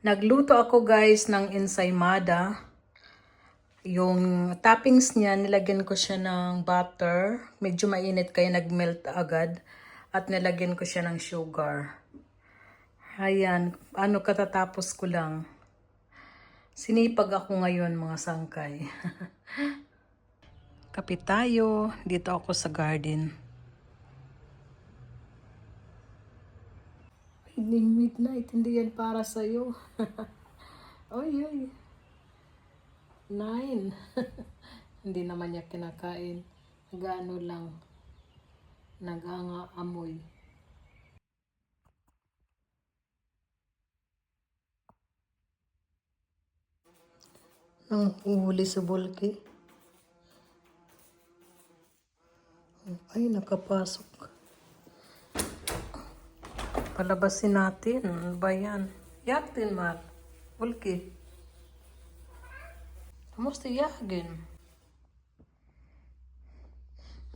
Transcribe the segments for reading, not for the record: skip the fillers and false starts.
Nagluto ako guys ng ensaymada. Yung toppings niya, nilagyan ko siya ng butter. Medyo mainit kaya nagmelt agad. At nilagyan ko siya ng sugar. Ayan, katatapos ko lang. Sinipag ako ngayon mga sangkay. Kape tayo. Dito ako sa garden. Hindi midnight, hindi yan para sa'yo. Oy, oy. 9. Hindi naman niya kinakain. Nag-ano lang. Nag-anga-amoy. Nang uhuli sa bulki. Ay, nakapasok. Palabasin natin. Ano ba yan? Yak din, Mat. Bulki. Kamusta yagin?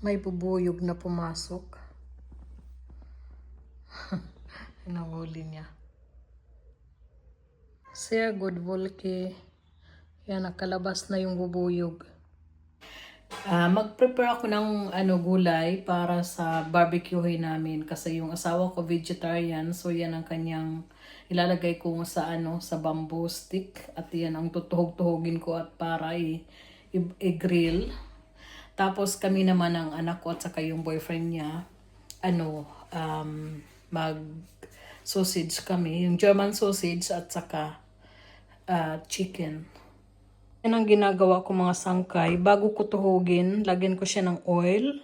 May bubuyog na pumasok. Nahuli niya. Sehr good, Bulki. Yan, nakalabas na yung bubuyog. Mag-prepare ako ng gulay para sa barbecue namin kasi yung asawa ko vegetarian, so yan ang kanyang ilalagay ko sa sa bamboo stick at yan ang tutuhog-tuhogin ko at para i-grill. Tapos kami naman ang anak ko at saka yung boyfriend niya mag sausage kami, yung German sausage at saka chicken. Yan ang ginagawa ko mga sangkay. Bago ko tuhugin, lagyan ko siya ng oil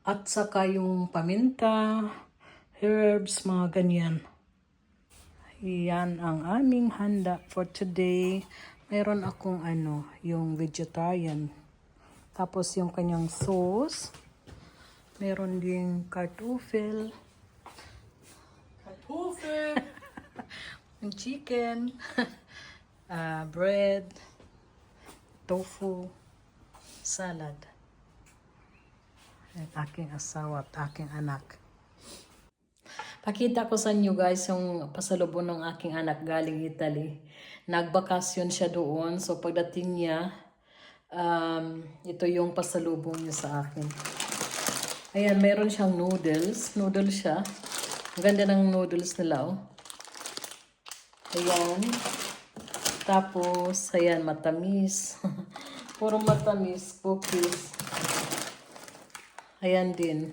at saka yung paminta, herbs, mga ganyan. Yan ang aming handa for today. Meron akong yung vegetarian. Tapos yung kanyang sauce. Meron ding kartofel. Yung chicken. Bread. Tofu, salad. At aking asawa at aking anak. Pakita ko sa inyo guys yung pasalubong ng aking anak galing Italy. Nagbakasyon siya doon. So pagdating niya, ito yung pasalubong niya sa akin. Ayan, meron siyang noodles. Noodles siya. Ang ganda ng noodles nila, oh. Ayan. Tapos, ayan, matamis. Puro matamis, cookies. Ayan din.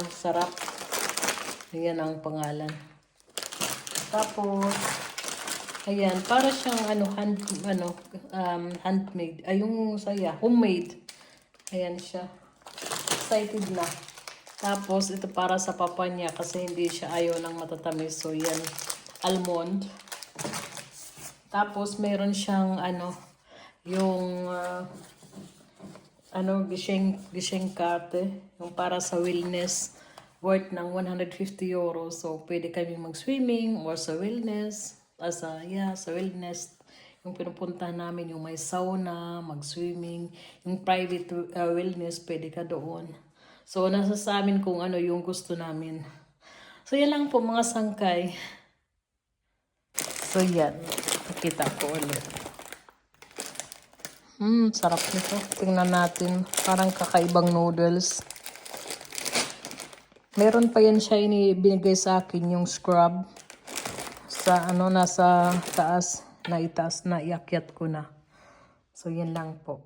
Sarap. Ayan ang pangalan. Tapos, ayan, para siyang handmade. Ay, yung homemade. Ayan siya. Excited na. Tapos, ito para sa papa niya kasi hindi siya ayaw ng matatamis. So, yan, almond. Tapos, meron siyang, yung, gising karte, yung para sa wellness, worth ng 150 euros. So, pwede kami mag-swimming or sa wellness, sa wellness, yung pinupunta namin, yung may sauna, mag-swimming, yung private wellness, pwede ka doon. So, nasa sa amin kung ano yung gusto namin. So, yan lang po mga sangkay. So, yan. Pakita ko ulit. Sarap nito. Tingnan natin. Parang kakaibang noodles. Meron pa yan siya binigay sa akin yung scrub. Sa nasa taas. Itaas na. Iakyat ko na. So, yan lang po.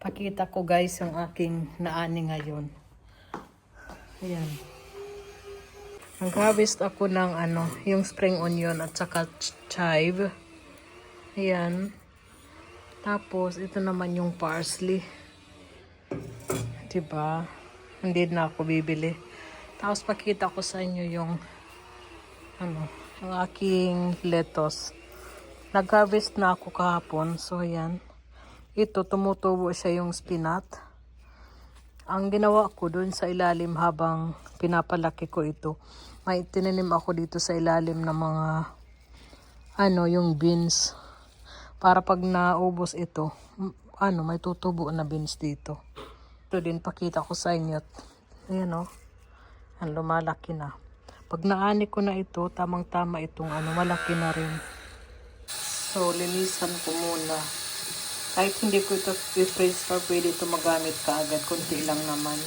Pakita ko guys yung aking naani ngayon. Ayan. Nag-harvest ako ng yung spring onion at saka chive. Ayan. Tapos, ito naman yung parsley. Diba? Hindi na ako bibili. Tapos, pakita ko sa inyo yung yung aking lettuce. Nag-harvest na ako kahapon. So, ayan. Ito, tumutubo siya yung spinat. Ang ginawa ko dun sa ilalim habang pinapalaki ko ito, may tinanim ako dito sa ilalim ng mga yung beans. Para pag naubos ito, may tutubo na beans dito. Ito din pakita ko sa inyo. Ayan, oh. Ang lumalaki na. Pag naani ko na ito, tamang-tama itong malaki na rin. So, linisan ko muna. Kahit hindi ko ito i-freeze, pwede ito magamit kaagad. Kunti lang naman.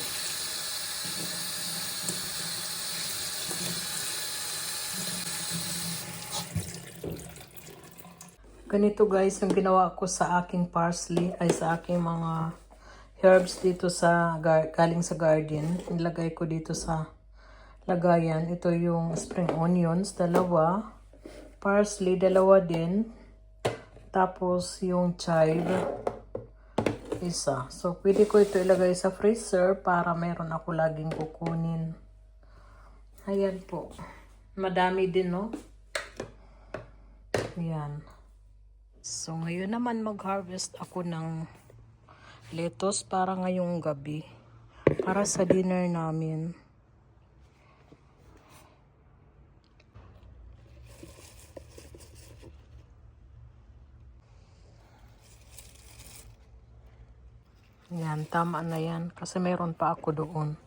Ganito guys, yung ginawa ko sa aking parsley, ay sa aking mga herbs dito sa galing sa garden. Nilagay ko dito sa lagayan. Ito yung spring onions, 2. Parsley, 2 din. Tapos yung chive, 1. So, pwede ko ito ilagay sa freezer para meron ako laging kukunin. Ayan po. Madami din, no? Ayan. So, ngayon naman mag-harvest ako ng lettuce para ngayong gabi. Para sa dinner namin. Yan, tama na yan. Kasi meron pa ako doon.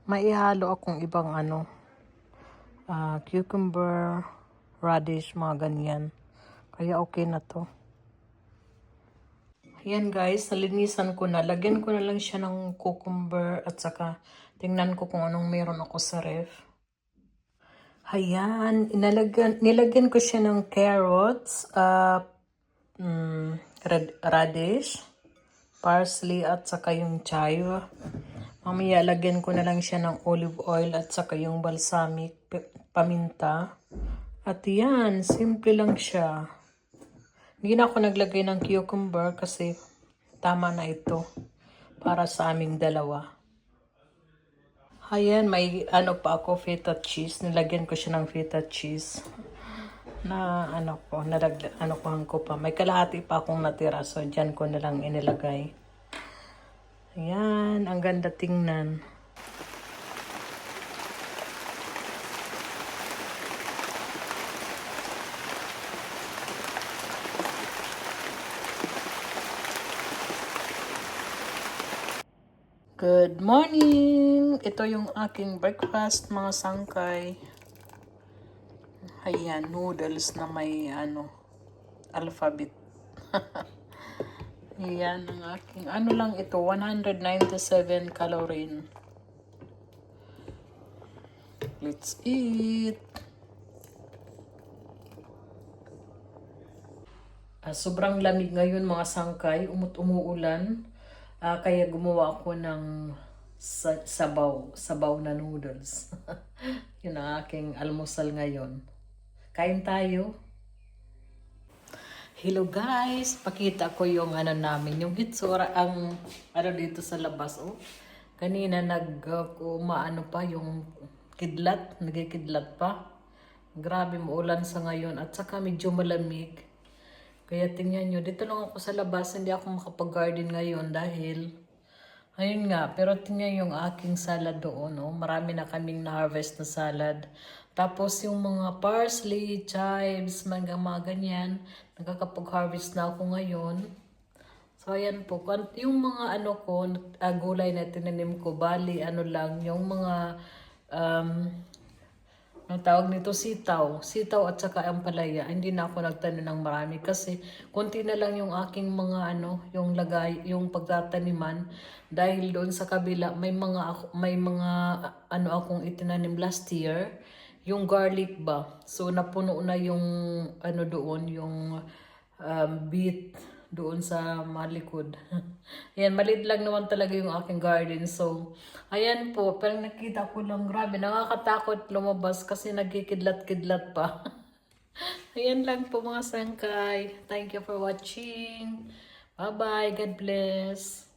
May ihalo akong ibang cucumber, radish, mga ganyan. Kaya okay na to. Ayan guys, nalinisan ko na. Lagyan ko na lang siya ng cucumber at saka tingnan ko kung anong meron ako sa ref. Ayan, nilagyan ko siya ng carrots, radish, parsley at saka yung chive. Mamaya lagyan ko na lang siya ng olive oil at saka yung balsamic, paminta. At yan, simple lang siya. Hindi na ako naglagay ng cucumber kasi tama na ito para sa aming dalawa. Ayan, may pa ako, feta cheese. Nilagyan ko siya ng feta cheese. Na kuhan ko pa. May kalahati pa akong natira, so dyan ko na lang inilagay. Ayan, ang ganda tingnan. Good morning! Ito yung aking breakfast, mga sangkay. Ayan, noodles na may alphabet. Ayan ang aking, lang ito, 197 calorie. Let's eat! Sobrang lamig ngayon mga sangkay, umuulan. Kaya gumawa ako ng sabaw na noodles. Yun ang aking almusal ngayon. Kain tayo. Hello guys, pakita ko yung namin, yung hitsura, ang dito sa labas. Oh. Kanina pa yung kidlat, nagkikidlat pa. Grabe maulan sa ngayon at saka medyo malamig. Kaya tingnan nyo, dito lang ako sa labas, hindi ako makapag-garden ngayon dahil, ayun nga, pero tingnan yung aking salad doon, oh. Marami na kaming na-harvest na salad. Tapos yung mga parsley, chives, mga ganyan, nakakapag-harvest na ako ngayon. So ayan po, yung mga gulay na tinanim ko, bali lang, yung mga, ang tawag nito sitaw at saka ampalaya. Hindi na ako nagtanim ng marami kasi konti na lang yung aking mga yung pagtataniman dahil doon sa kabila may mga akong itinanim last year, yung garlic ba. So napuno na yung doon yung beet doon sa malikod. Ayan, maliit lang naman talaga yung aking garden. So, ayan po, pero nakita ko lang, grabe, nakakatakot lumabas kasi nagkikidlat-kidlat pa. Ayan lang po mga sangkay. Thank you for watching. Bye-bye. God bless.